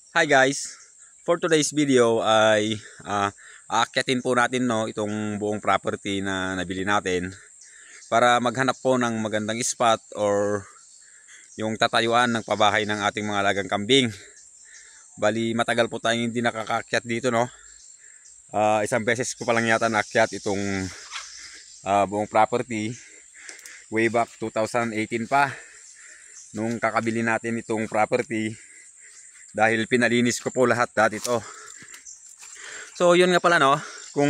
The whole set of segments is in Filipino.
Hi guys! For today's video ay aakyatin po natin itong buong property na nabili natin para maghanap po ng magandang spot or yung tatayuan ng pabahay ng ating mga alagang kambing. Bali matagal po tayong hindi nakakaakyat dito isang beses ko pa lang yata naakyat itong buong property way back 2018 pa nung kakabili natin itong property. Dahil pinalinis ko po lahat dati ito. So yun nga pala kung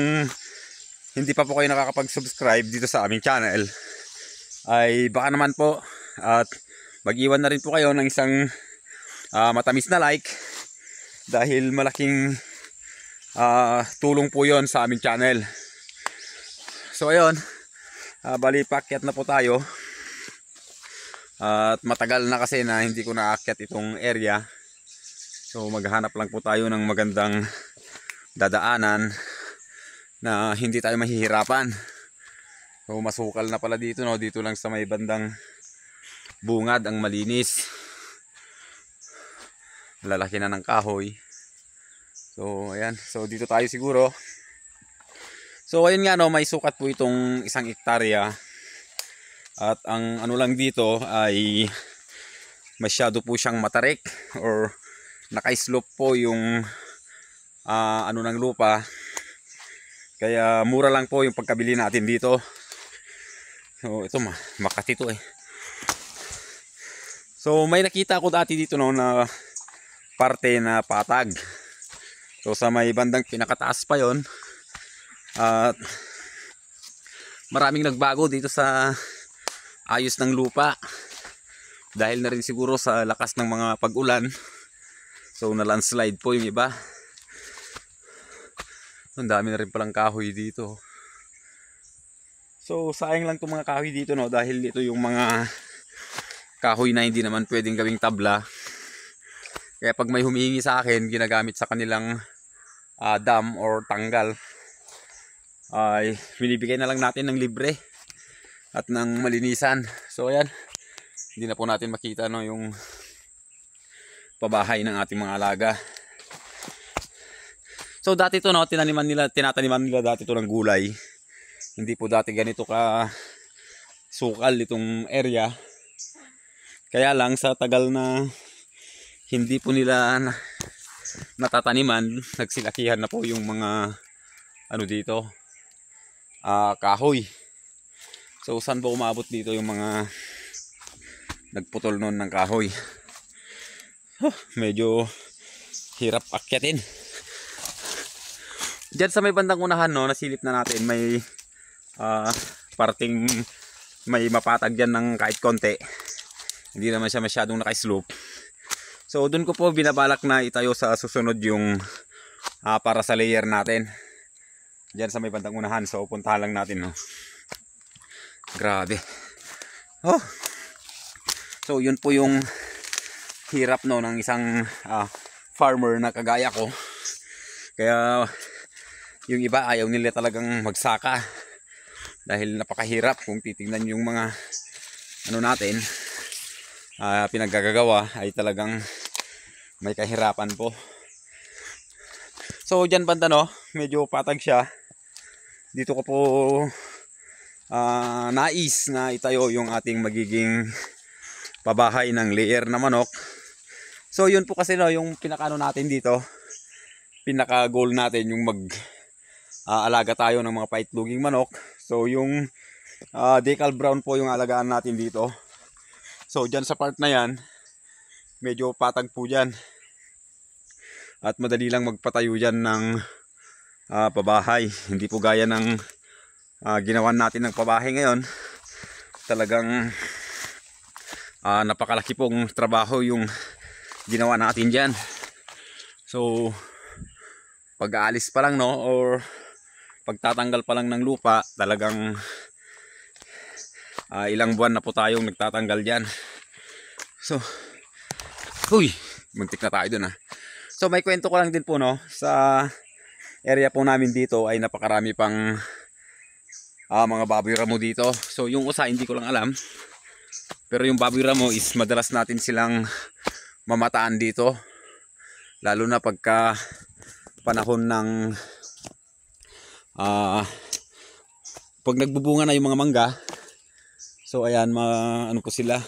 hindi pa po kayo nakakapag-subscribe dito sa aming channel, ay baka naman po at mag-iwan na rin po kayo ng isang matamis na like. Dahil malaking tulong po yon sa aming channel. So ayun, bali paakyat na po tayo. At matagal na kasi na hindi ko naakyat itong area. So maghahanap lang po tayo ng magandang dadaanan na hindi tayo mahihirapan. So masukal na pala dito dito lang sa may bandang bungad ang malinis. Lalaki na ng kahoy. So ayan, so dito tayo siguro. So ayun nga may sukat po itong 1 hektarya. At ang ano lang dito ay masyado po siyang matarik or naka-slope po yung ano ng lupa, kaya mura lang po yung pagkabili natin dito. So ito Makati to eh. So may nakita ko dati dito na parte na patag. So sa may bandang pinakataas pa yon. At maraming nagbago dito sa ayos ng lupa dahil na rin siguro sa lakas ng mga pag-ulan. So na landslide po yung iba. Ang dami na rin palang kahoy dito. So sayang lang itong mga kahoy dito dahil ito yung mga kahoy na hindi naman pwedeng gawing tabla. Kaya pag may humihingi sa akin, ginagamit sa kanilang dam or tanggal, ay binibigay na lang natin ng libre at ng malinisan. So ayan, hindi na po natin makita yung pabahay ng ating mga alaga. So dati ito tinataniman nila dati ito ng gulay. Hindi po dati ganito ka sukal itong area. Kaya lang sa tagal na hindi po nila natataniman, nagsilakihan na po yung mga dito kahoy. So saan po umabot dito yung mga nagputol noon ng kahoy. Medyo hirap akyatin. Diyan sa may bandang unahan nasilip na natin, may parting may mapatag dyan ng kahit konti. Hindi naman siya masyadong naka-slope. So dun ko po binabalak na itayo sa susunod yung para sa layer natin. Diyan sa may bandang unahan. So puntahan lang natin Grabe. So yun po yung hirap ng isang farmer na kagaya ko. Kaya yung iba ayaw nila talagang magsaka dahil napakahirap. Kung titingnan yung mga natin pinaggagawa ay talagang may kahirapan po. So dyan banda medyo patag siya. Dito ko po nais na itayo yung ating magiging pabahay ng layer na manok. So yun po kasi yung pinakaano natin dito, pinaka goal natin yung alaga tayo ng mga paitloging manok. So yung decal brown po yung alagaan natin dito. So dyan sa part na yan, medyo patag po dyan. At madali lang magpatayo dyan ng pabahay. Hindi po gaya ng ginawan natin ng pabahay ngayon. Talagang napakalaki pong trabaho yung ginawa natin dyan. So pag-aalis pa lang or pagtatanggal pa lang ng lupa, talagang ilang buwan na po tayong nagtatanggal dyan. So muntik na tayo dun So may kwento ko lang din po sa area po namin dito ay napakarami pang mga baboy ramo dito. So yung usa hindi ko lang alam, pero yung baboy ramo is madalas natin silang mamataan dito. Lalo na pagka panahon ng pag nagbubunga na yung mga mangga. So ayan, ano po sila,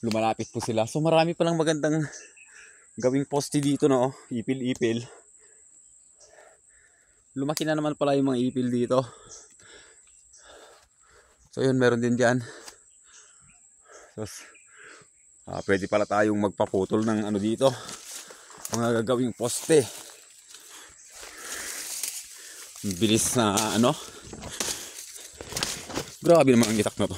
lumalapit po sila. So marami palang magandang gawing poste dito, no? Ipil-ipil. Lumaki na naman pala yung mga ipil dito. So yun, meron din dyan. So, pwede pala tayong magpaputol ng ano dito, mga gagawing poste. Bilis na ano. Grabe naman ang itak na to.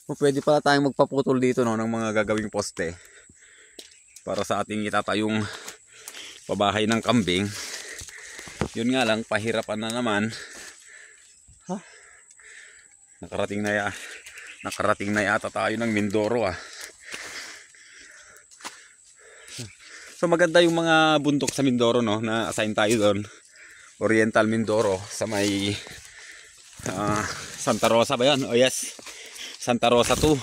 So, pwede pala tayong magpaputol dito, no, ng mga gagawing poste para sa ating itatayong pabahay ng kambing. Yun nga lang, pahirapan na naman. Nakarating na yata tayo ng Mindoro. So maganda yung mga bundok sa Mindoro, no, na assign tayo doon. Oriental Mindoro sa may Santa Rosa ba yan? Oh yes, Santa Rosa 2.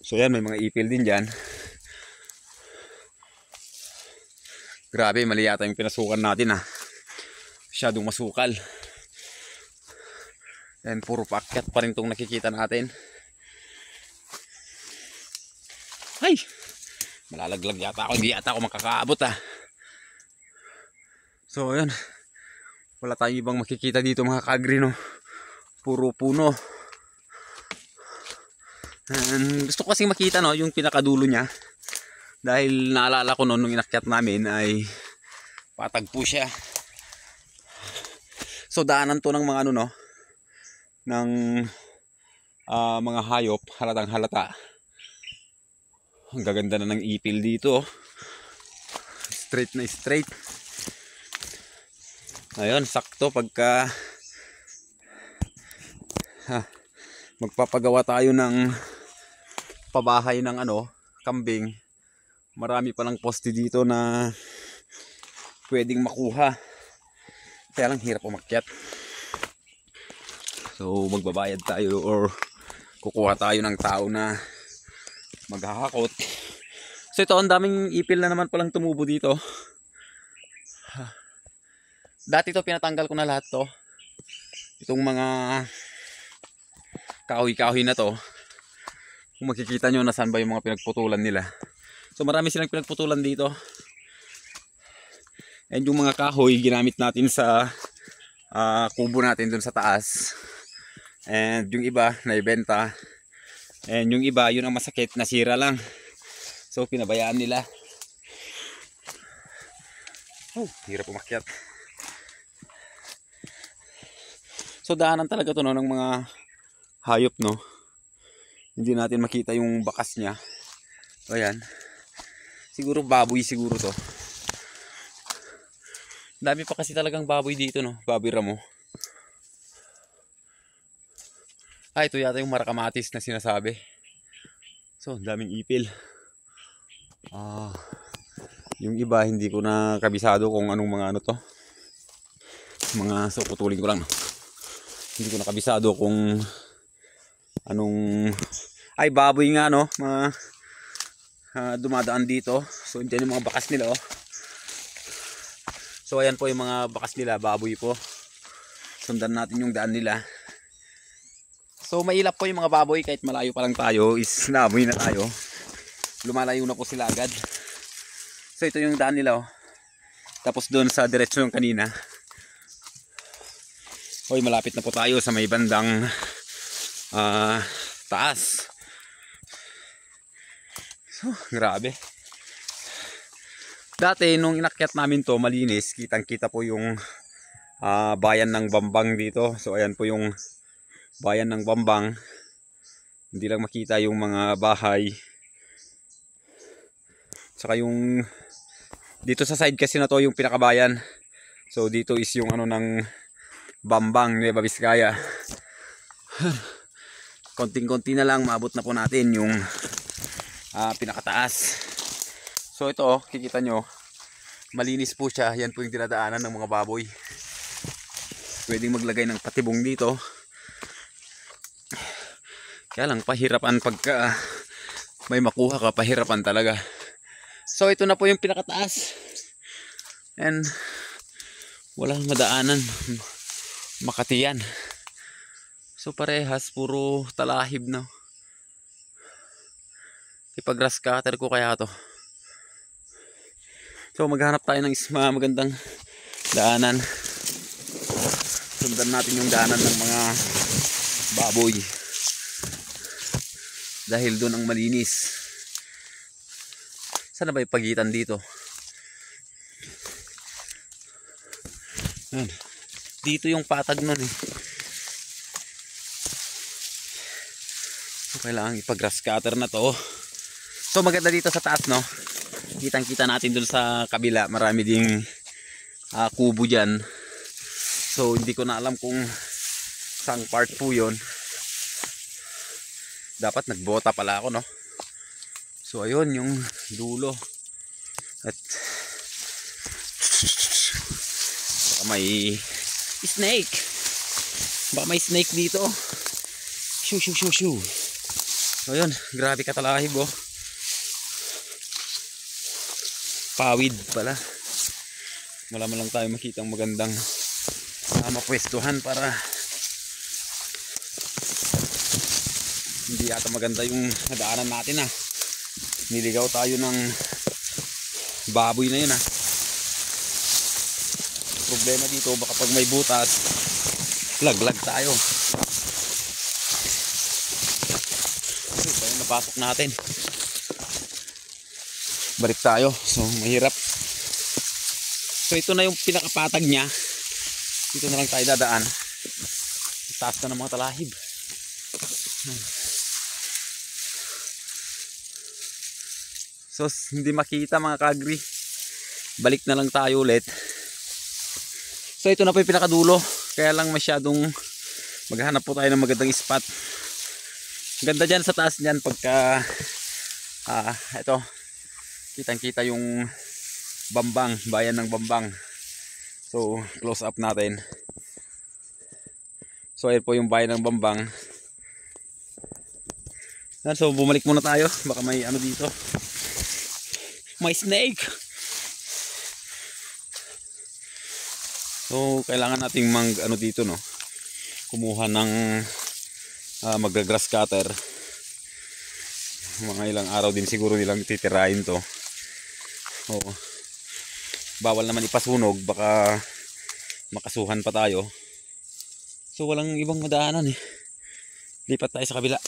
So yan, may mga ipil din dyan. Grabe, mali yata yung pinasukan natin. Masyadong masukal. And puro paakyat pa rin itong nakikita natin. Ay! Malalaglag yata ako. Hindi yata ako makakaabot. So ayan. Wala tayong ibang makikita dito mga kagri, no? Puro puno. And gusto ko kasing makita, no, yung pinakadulo niya. Dahil naalala ko noon nung inakyat namin ay patagpo siya. So daanan to ng mga ano, no, ng mga hayop, halatang halata. Ang gaganda na ng ipil dito. Straight na straight. Ayun, sakto pagka magpapagawa tayo ng pabahay ng ano, kambing. Marami palang poste dito na pwedeng makuha. Kaya lang hirap umakyat. So magbabayad tayo or kukuha tayo ng tao na maghahakot. So ito, ang daming ipil na naman palang tumubo dito. Dati to pinatanggal ko na lahat to. Itong mga kahoy-kahoy na to. Kung makikita nyo nasaan ba yung mga pinagputulan nila. So marami silang pinagputulan dito. And yung mga kahoy ginamit natin sa kubo natin dun sa taas. And yung iba naibenta. And yung iba, yun ang masakit, nasira lang. So pinabayaan nila. Oh, hirap umakyat. So daanan talaga to, no, ng mga hayop, no. Hindi natin makita yung bakas niya. O yan. Siguro baboy siguro to. Dami pa kasi talagang baboy dito, no. Baboy ramo. Ito yata yung marakamatis na sinasabi. So, daming ipil. Yung iba hindi ko na kabisado kung anong mga ano to. So putulin ko lang. Hindi ko na kabisado kung anong baboy nga, no. Dumadaan dito. So andyan yung mga bakas nila, oh. So ayan po yung mga bakas nila, baboy po. Sundan natin yung daan nila. So mailap po yung mga baboy kahit malayo pa lang tayo is naamoy na tayo. Lumalayo na po sila agad. So ito yung daan nila, oh. Tapos doon sa diretsyon kanina. Hoy, malapit na po tayo sa may bandang taas. So grabe. Dati nung inakyat namin to malinis, kitang kita po yung bayan ng Bambang dito. So ayan po yung bayan ng Bambang. Hindi lang makita yung mga bahay. Saka yung dito sa side kasi na to yung pinakabayan. So dito is yung ano ng Bambang, Nueva Vizcaya. Konting-konti na lang maabot na po natin yung pinakataas. So ito, oh, kikita nyo, malinis po siya. Yan po yung dinadaanan ng mga baboy. Pwedeng maglagay ng patibong dito. Kaya lang pahirapan pagka may makuha ka, pahirapan talaga. So ito na po yung pinakataas. And walang madaanan. Makati yan. So parehas, puro talahib na. Ipag-grass cutter ko kaya to. So maghanap tayo ng magandang daanan. Sundan natin yung daanan ng mga baboy. Dahil doon ang malinis. Sana ba yung pagitan dito? Yan. Dito yung patag nun eh. So kailangan ipag-grass cutter na to. So maganda dito sa taas, no? Kitang-kita natin dun sa kabila, marami ding kubo dyan. So hindi ko na alam kung saang part po yun. Dapat nagbota pala ako, no? So ayun yung dulo. At baka may snake. Baka may snake dito. Shoo shoo shoo shoo. So ayun, grabe katalahib oh. Pawid pala. Wala man lang tayo makitang magandang mapwestuhan para hindi yata maganda yung nadaanan natin ah. Niligaw tayo ng baboy na yun ah. Problema dito baka pag may butas laglag tayo. Ito yung napasok natin. Balik tayo. So mahirap. So ito na yung pinakapatag niya. Dito na lang tayo dadaan. Taas na ng mga talahib. So hindi makita mga kagri. Balik na lang tayo ulit. So ito na po yung pinakadulo. Kaya lang masyadong maghanap po tayo ng magandang spot. Ganda dyan sa taas dyan pagka ito kitang kita yung Bambang, bayan ng Bambang. So close up natin. So ayan po yung bayan ng Bambang. So bumalik muna tayo. Baka may ano dito. May snake. So kailangan nating ano dito no. Kumuha ng magga-grass cutter. Mga ilang araw din siguro nilang titirahin to. Oh. Bawal naman ipasunog, baka makasuhan pa tayo. So walang ibang madaanan eh. Lipat tayo sa kabila.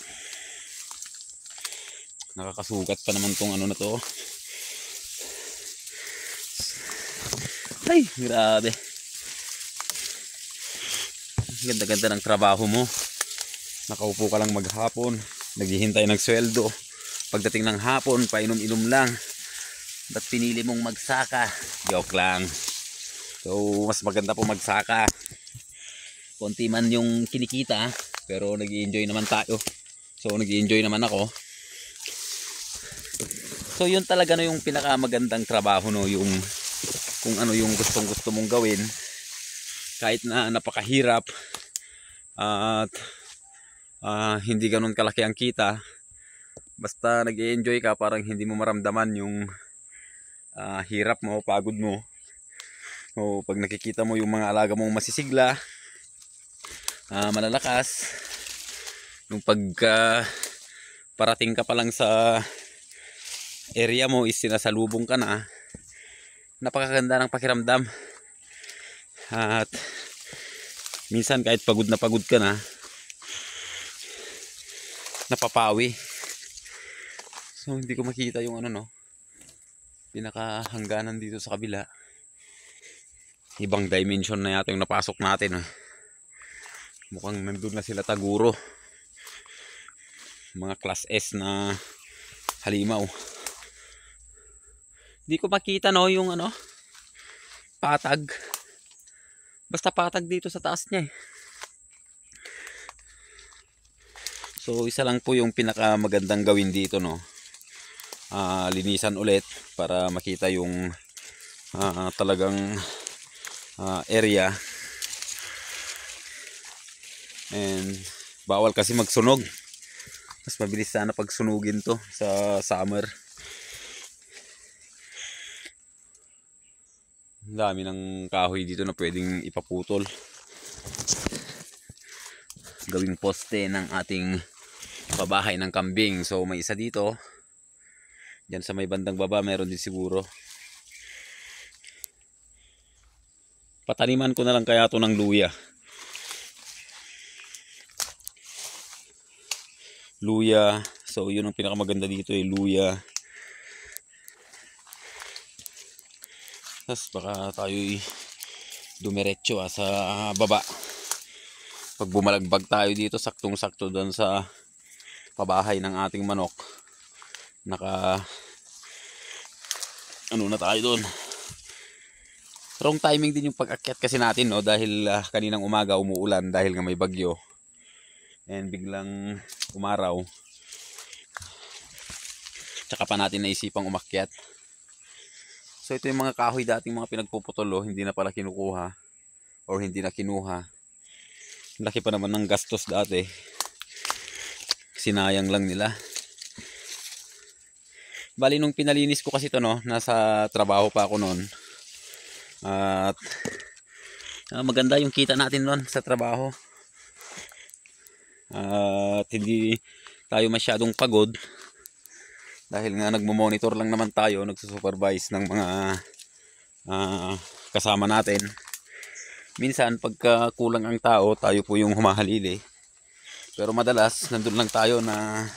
Nakakasugat pa naman tong ano na to. Ay, grabe. Ganda-ganda ng trabaho mo. Nakaupo ka lang maghapon, naghihintay ng sweldo. Pagdating ng hapon, painom-inom lang. Ba't pinili mong magsaka? Joke lang. So mas maganda po magsaka. Konti man yung kinikita, pero nag-i-enjoy naman tayo. So nag-i-enjoy naman ako. So yun talaga no yung pinakamagandang trabaho no, yung kung ano yung gustong-gusto mong gawin. Kahit na napakahirap at hindi ganun kalaki ang kita, basta nag-i-enjoy ka, parang hindi mo maramdaman yung hirap mo, pagod mo. O pag nakikita mo yung mga alaga mong masisigla, malalakas, yung pagka parating ka pa lang sa area mo is sinasalubong ka na, napakaganda ng pakiramdam. At minsan kahit pagod ka na, napapawi. So hindi ko makita yung ano no, pinakahangganan dito sa kabila. Ibang dimension na yata yung napasok natin. Mukhang nandun na sila Taguro. Mga class S na halimaw. Hindi ko makita no yung ano, patag. Basta patag dito sa taas niya eh. So isa lang po yung pinakamagandang gawin dito no. Linisan ulit para makita yung talagang area. And bawal kasi magsunog. Mas mabilis sana pag sunugin to sa summer. Ang dami ng kahoy dito na pwedeng ipaputol. Gawing poste ng ating pabahay ng kambing. So may isa dito. Diyan sa may bandang baba meron din siguro. Pataniman ko na lang kaya to ng luya. Luya. So yun ang pinakamaganda dito luya. Tapos baka tayo'y dumiretso sa baba. Pag bumalagbag tayo dito, saktong-sakto doon sa pabahay ng ating manok. Ano na tayo doon. Wrong timing din yung pag-akyat kasi natin, no? Dahil kaninang umaga umuulan dahil nga may bagyo. And biglang umaraw. Tsaka pa natin naisipang umakyat. So ito yung mga kahoy dating mga pinagpuputol, hindi na pala kinukuha or hindi na kinuha. Laki pa naman ng gastos dati. Sinayang lang nila. Bali nung pinalinis ko kasi ito, no, nasa trabaho pa ako noon. At maganda yung kita natin noon sa trabaho. At hindi tayo masyadong pagod. Dahil nga nagmo-monitor lang naman tayo, nagsusupervise ng mga kasama natin. Minsan pagka kulang ang tao, tayo po yung humahalili. Pero madalas nandun lang tayo na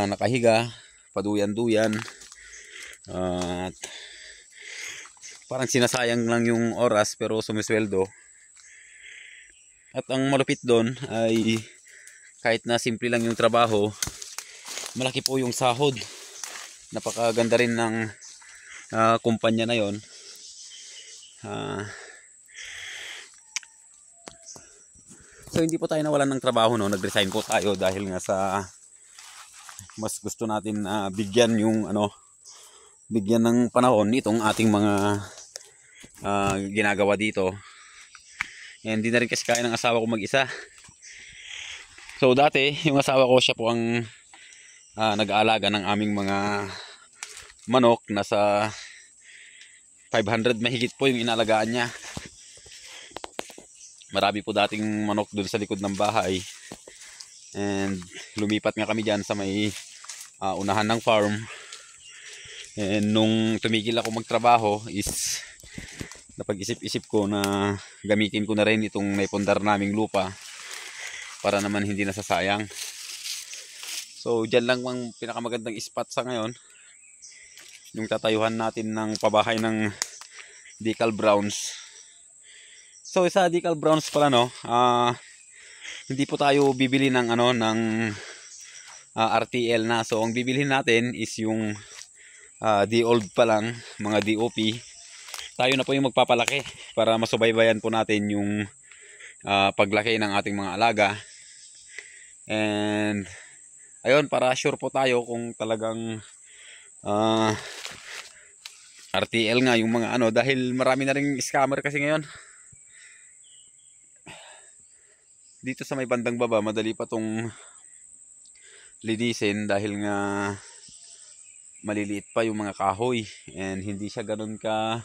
nakahiga, paduyan-duyan. At parang sinasayang lang yung oras pero sumisweldo. At ang malupit doon ay kahit na simple lang yung trabaho, malaki po yung sahod. Napakaganda rin ng kumpanya na yon. So hindi po tayo nawalan ng trabaho, no. Nag-resign po tayo dahil nga sa mas gusto natin bigyan yung bigyan ng panahon itong ating mga ginagawa dito. And hindi na rin kasi kaya ng asawa ko mag-isa. So dati yung asawa ko, siya po ang nag-aalaga ng aming mga manok. Nasa 500 mahigit po yung inalagaan niya. Marami po dating manok dun sa likod ng bahay. And lumipat nga kami dyan sa may unahan ng farm. And nung tumigil ako magtrabaho is napag-isip-isip ko na gamitin ko na rin itong naipundar naming lupa para naman hindi nasasayang. So dyan lang ang pinakamagandang spot sa ngayon, yung tatayuhan natin ng pabahay ng Decal Browns. So sa Decal Browns pala, no, hindi po tayo bibili ng RTL na. So ang bibilhin natin is yung D-old pa lang, mga DOP. Tayo na po yung magpapalaki para masubaybayan po natin yung paglaki ng ating mga alaga. And ayun, para sure po tayo kung talagang RTL nga yung mga dahil marami na ring scammer kasi ngayon. Dito sa may bandang baba, madali pa tong linisin dahil nga maliliit pa yung mga kahoy and hindi siya ganun ka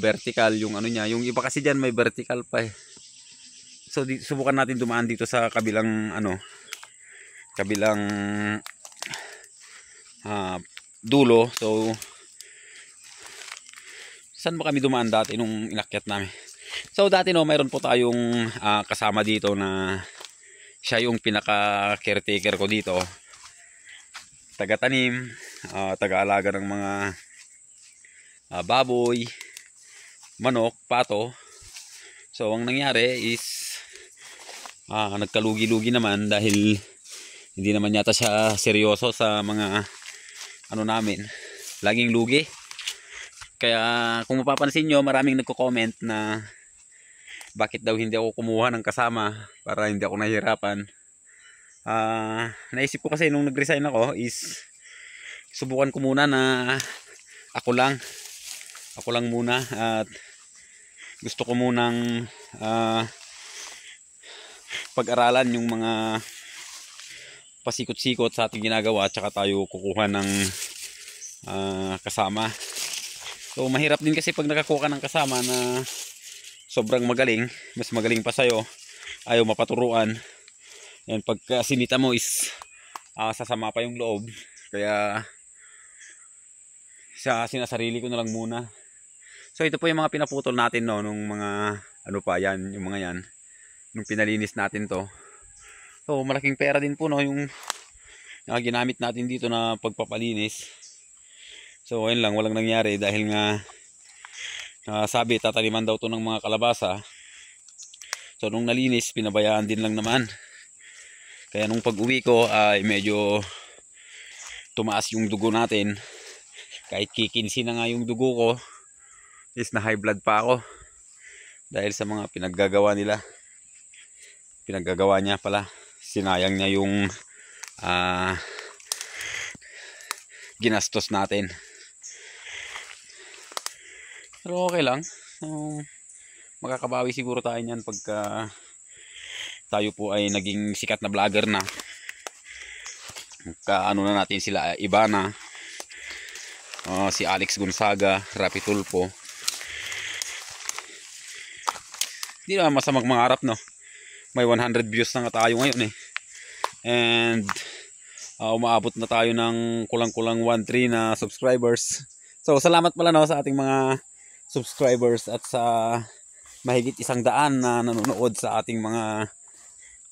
vertical yung niya. Yung iba kasi diyan may vertical pa eh. So subukan natin dumaan dito sa kabilang kabilang dulo. So saan ba kami dumaan dati nung inakyat namin? So dati, no, mayroon po tayong kasama dito na siya yung pinaka caretaker ko dito. Taga-tanim, taga-alaga ng mga baboy, manok, pato. So ang nangyari is nagkalugi-lugi naman dahil hindi naman yata siya seryoso sa mga namin. Laging lugi. Kaya kung mapapansin nyo, maraming nagko-comment na bakit daw hindi ako kumuha ng kasama para hindi ako nahihirapan. Naisip ko kasi nung nag-resign ako is subukan ko muna na ako lang muna at gusto ko munang pag-aralan yung mga pasikot-sikot sa ating ginagawa, tsaka tayo kukuha ng kasama. So mahirap din kasi pag nakakuha ka ng kasama na sobrang magaling, mas magaling pa sa'yo, ayaw mapaturuan, and pagka sinita mo is sasama pa yung loob. Kaya sinasarili ko na lang muna. So ito po yung mga pinaputol natin, no, nung mga ano pa yan, yung mga yan, nung pinalinis natin to. So malaking pera din po, no, yung ginamit natin dito na pagpapalinis. So ayun lang, walang nangyari dahil nga sabi tataniman daw to ng mga kalabasa. So nung nalinis, pinabayaan din lang naman. Kaya nung pag-uwi ko ay medyo tumaas yung dugo natin. Kahit kikinsi na nga yung dugo ko, is na high blood pa ako dahil sa mga pinaggagawa nila. Pinaggagawa niya pala, sinayang niya yung ginastos natin. Pero okay lang. Makakabawi siguro tayo niyan pagka tayo po ay naging sikat na vlogger na. Ano na natin sila, iba na. Si Alex Gonzaga, Rapi Tulfo. Hindi naman masamang mangarap, no. May 100 views na nga tayo ngayon eh. And umaabot na tayo ng kulang-kulang 1-3 na subscribers. So salamat pala, no, sa ating mga subscribers at sa mahigit 100 na nanonood sa ating mga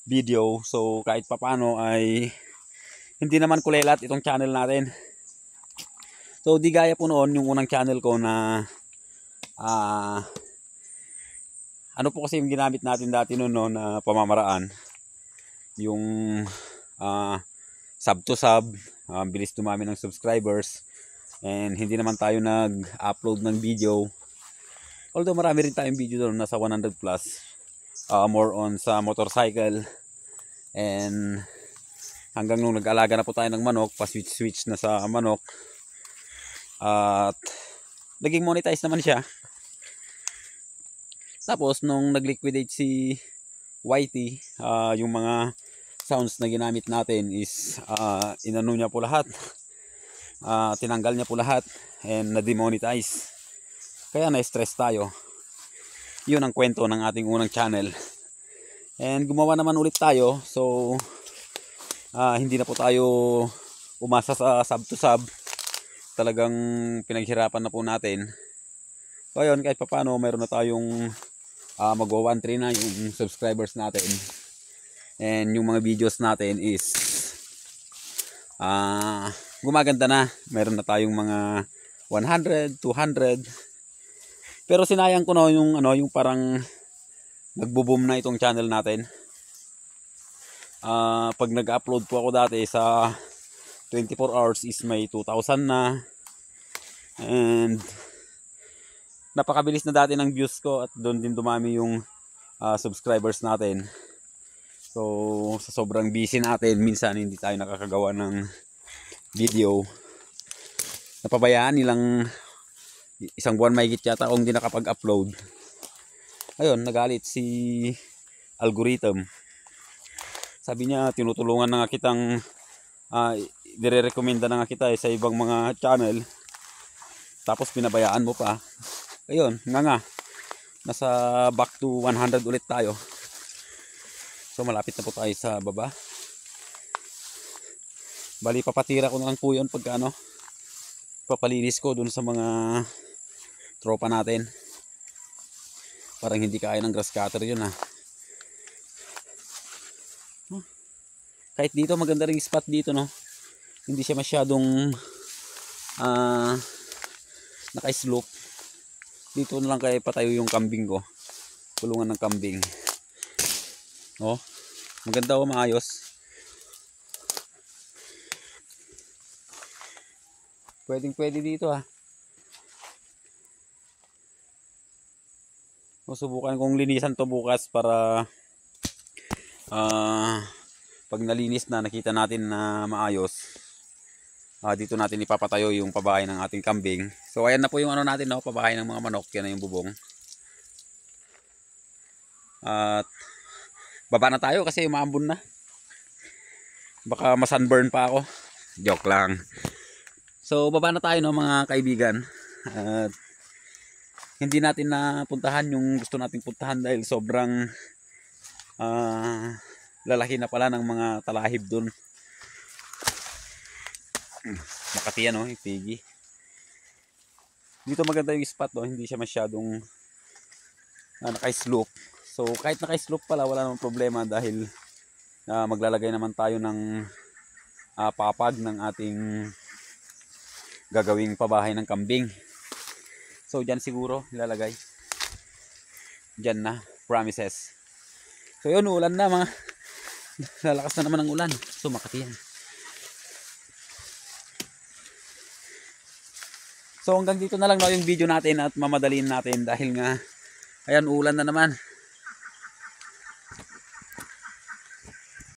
video. So kahit papano ay hindi naman kulelat itong channel natin. So di gaya po noon yung unang channel ko na ano po kasi yung ginamit natin dati noon, no, na pamamaraan. Yung sub to sub, bilis dumami ng subscribers, and hindi naman tayo nag-upload ng video. Although marami rin tayong video doon, nasa 100 plus. More on sa motorcycle. And hanggang nung nag-alaga na po tayo ng manok, pa-switch na sa manok. At naging monetize naman siya. Tapos nung nag-liquidate si YT, yung mga sounds na ginamit natin is inano niya po lahat. Tinanggal niya po lahat and na-demonetize. Kaya na-stress tayo. Yun ang kwento ng ating unang channel. And gumawa naman ulit tayo. So hindi na po tayo umasa sa sub to sub. Talagang pinaghirapan na po natin. So ayun, kahit papano mayroon na tayong magwa 1-3 na yung subscribers natin. And yung mga videos natin is gumaganda na. Mayroon na tayong mga 100, 200. Pero sinayang ko na yung yung parang nagbo-boom na itong channel natin. Pag nag-upload po ako dati sa 24 hours is may 2,000 na. And napakabilis na dati ng views ko at doon din dumami yung subscribers natin. So sa sobrang busy natin, minsan hindi tayo nakakagawa ng video. Napabayaan nilang isang buwan mahigit yata akong hindi nakapag-upload. Ayun, nagalit si algorithm. Sabi niya tinutulungan na nga kitang dire-recommenda na nga kita sa ibang mga channel. Tapos pinabayaan mo pa. Ayun, nga. Nasa back to 100 ulit tayo. So malapit na po tayo sa baba. Bali papatira ko na lang po yun pag papalinis ko dun sa mga tropa natin. Parang hindi kaya ng grass cutter yun Kahit dito maganda ring spot dito, no. Hindi siya masyadong naka-slope. Dito na lang kaya patayo yung kambing ko. Kulungan ng kambing. Oh, maganda maayos. Pwede dito Subukan kong linisan to bukas para pag nalinis na, nakita natin na maayos, dito natin ipapatayo yung pabahay ng ating kambing. So ayan na po yung natin, pabahay ng mga manok. Yan na yung bubong. At baba na tayo kasi umaambon na. Baka masunburn pa ako. Joke lang. So baba na tayo no mga kaibigan. At hindi natin napuntahan yung gusto nating puntahan dahil sobrang lalaki na pala ng mga talahib dun. Makati yan, ipigi. Dito maganda yung spot, hindi siya masyadong naka-slope. So kahit naka-slope pala wala namang problema dahil maglalagay naman tayo ng papag ng ating gagawing pabahay ng kambing. So dyan siguro ilalagay. Dyan na, promises. So yun, ulan na mga. Lalakas na naman ang ulan. So makati yan. So hanggang dito na lang yung video natin at mamadaliin natin dahil nga ayan, ulan na naman.